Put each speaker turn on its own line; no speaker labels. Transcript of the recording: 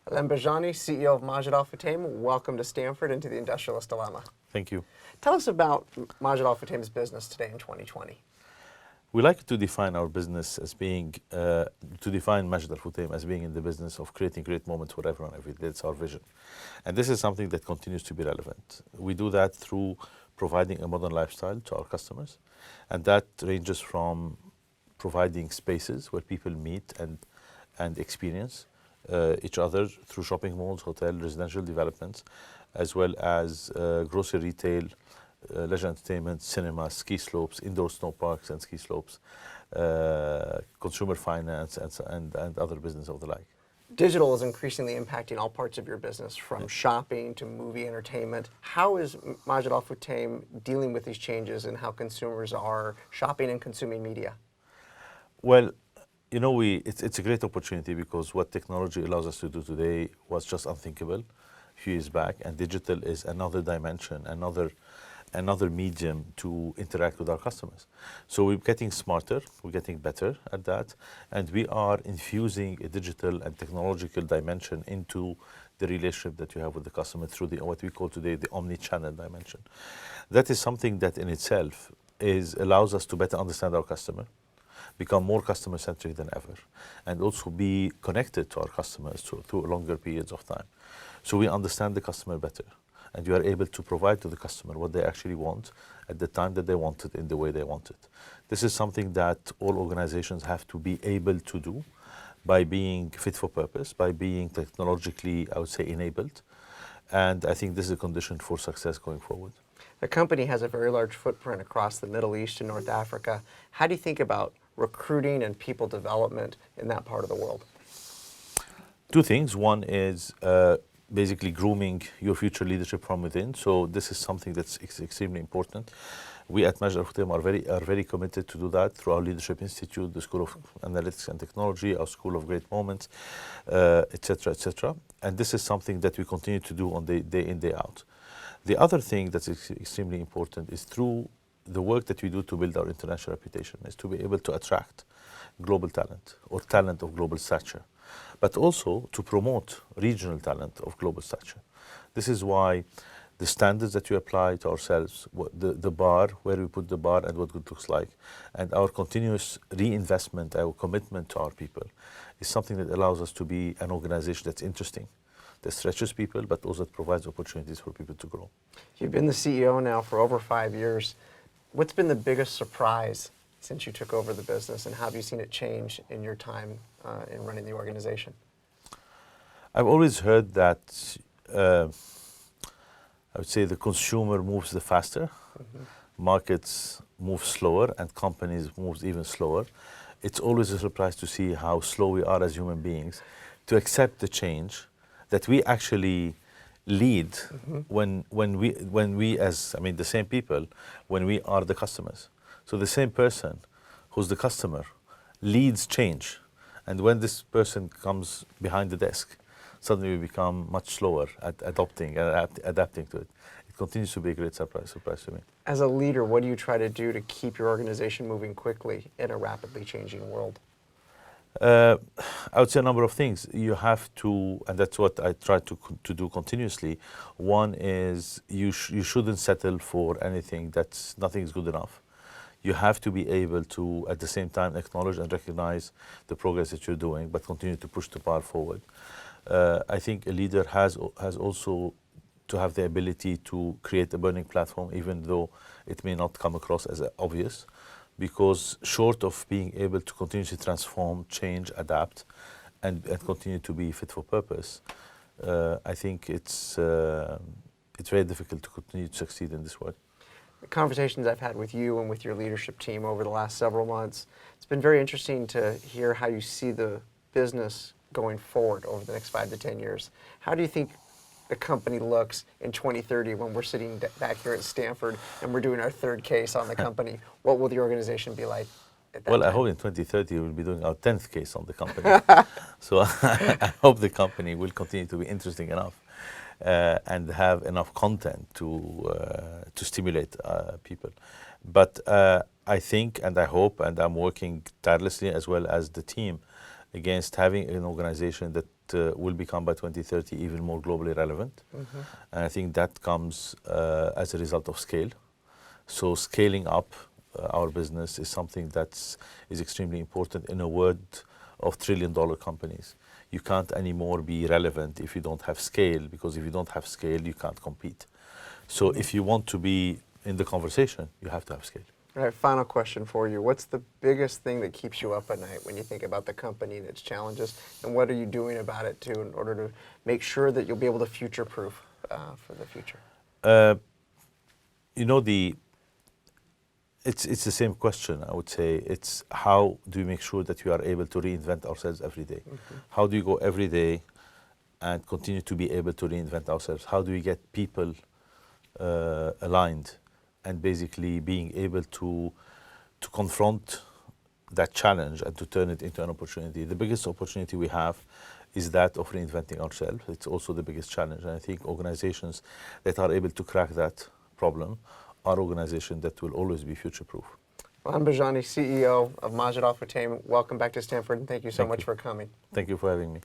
Alain Bejjani, CEO of Majid Al Futtaim, welcome to Stanford and to the Industrialist Dilemma.
Thank you.
Tell us about Majid Al Futtaim's business today in 2020.
We like to define our business as being, to define Majid Al Futtaim as being in the business of creating great moments for everyone every day. That's our vision. And this is something that continues to be relevant. We do that through providing a modern lifestyle to our customers. And that ranges from providing spaces where people meet and experience each other through shopping malls, hotel, residential developments, as well as grocery retail, leisure entertainment, cinema, ski slopes, indoor snow parks and ski slopes, consumer finance, and other business of the like.
Digital is increasingly impacting all parts of your business, from shopping to movie entertainment. How is Majid Al Futtaim dealing with these changes and how consumers are shopping and consuming media?
Well, you know, it's a great opportunity because what technology allows us to do today was just unthinkable a few years back, and digital is another dimension, another medium to interact with our customers. So we're getting smarter, we're getting better at that, and we are infusing a digital and technological dimension into the relationship that you have with the customer through what we call today the omni-channel dimension. That is something that in itself allows us to better understand our customer, become more customer-centric than ever, and also be connected to our customers through longer periods of time. So we understand the customer better, and you are able to provide to the customer what they actually want at the time that they want it, in the way they want it. This is something that all organizations have to be able to do by being fit for purpose, by being technologically, I would say, enabled. And I think this is a condition for success going forward.
The company has a very large footprint across the Middle East and North Africa. How do you think about recruiting and people development in that part of the world?
Two things. One is basically grooming your future leadership from within. So this is something that's extremely important. We at Majid Al Futtaim are very committed to do that through our Leadership Institute, the School of Analytics and Technology, our School of Great Moments, etc., etc. And this is something that we continue to do on the day in, day out. The other thing that's extremely important is through the work that we do to build our international reputation, is to be able to attract global talent or talent of global stature, but also to promote regional talent of global stature. This is why the standards that we apply to ourselves, the bar, where we put the bar and what good looks like, and our continuous reinvestment, our commitment to our people, is something that allows us to be an organization that's interesting, that stretches people, but also provides opportunities for people to grow.
You've been the CEO now for over 5 years. What's been the biggest surprise since you took over the business, and how have you seen it change in your time in running the organization?
I've always heard that I would say the consumer moves the faster, markets move slower, and companies move even slower. It's always a surprise to see how slow we are as human beings to accept the change, that we actually lead when we as, I mean, the same people, when we are the customers. So the same person who's the customer leads change. And when this person comes behind the desk, suddenly we become much slower at adopting and adapting to it. It continues to be a great surprise to me.
As a leader, what do you try to do to keep your organization moving quickly in a rapidly changing world?
I would say a number of things. You have to, and that's what I try to do continuously. One is you shouldn't settle for anything nothing is good enough. You have to be able to, at the same time, acknowledge and recognize the progress that you're doing, but continue to push the bar forward. I think a leader has also to have the ability to create a burning platform, even though it may not come across as obvious, because short of being able to continuously transform, change, adapt, and continue to be fit for purpose, I think it's very difficult to continue to succeed in this world.
The conversations I've had with you and with your leadership team over the last several months, it's been very interesting to hear how you see the business going forward over the next 5 to 10 years. How do you think the company looks in 2030 when we're sitting back here at Stanford and we're doing our third case on the company? What will the organization be like at that time?
I hope in 2030 we'll be doing our 10th case on the company. So I hope the company will continue to be interesting enough and have enough content to stimulate people. But I think and I hope, and I'm working tirelessly as well as the team, against having an organization that will become by 2030 even more globally relevant. And I think that comes as a result of scale. So scaling up our business is something that is extremely important in a world of trillion-dollar companies. You can't anymore be relevant if you don't have scale, because if you don't have scale, you can't compete. So if you want to be in the conversation, you have to have scale.
All right, final question for you. What's the biggest thing that keeps you up at night when you think about the company and its challenges, and what are you doing about it too in order to make sure that you'll be able to future-proof for the future?
You know, it's the same question, I would say. It's how do we make sure that we are able to reinvent ourselves every day? How do you go every day and continue to be able to reinvent ourselves? How do we get people aligned and basically being able to confront that challenge and to turn it into an opportunity? The biggest opportunity we have is that of reinventing ourselves. It's also the biggest challenge. And I think organizations that are able to crack that problem are organizations that will always be future-proof.
Alain Bejjani, CEO of Majid Al Futtaim, welcome back to Stanford, and thank you so much for coming.
Thank you for having me.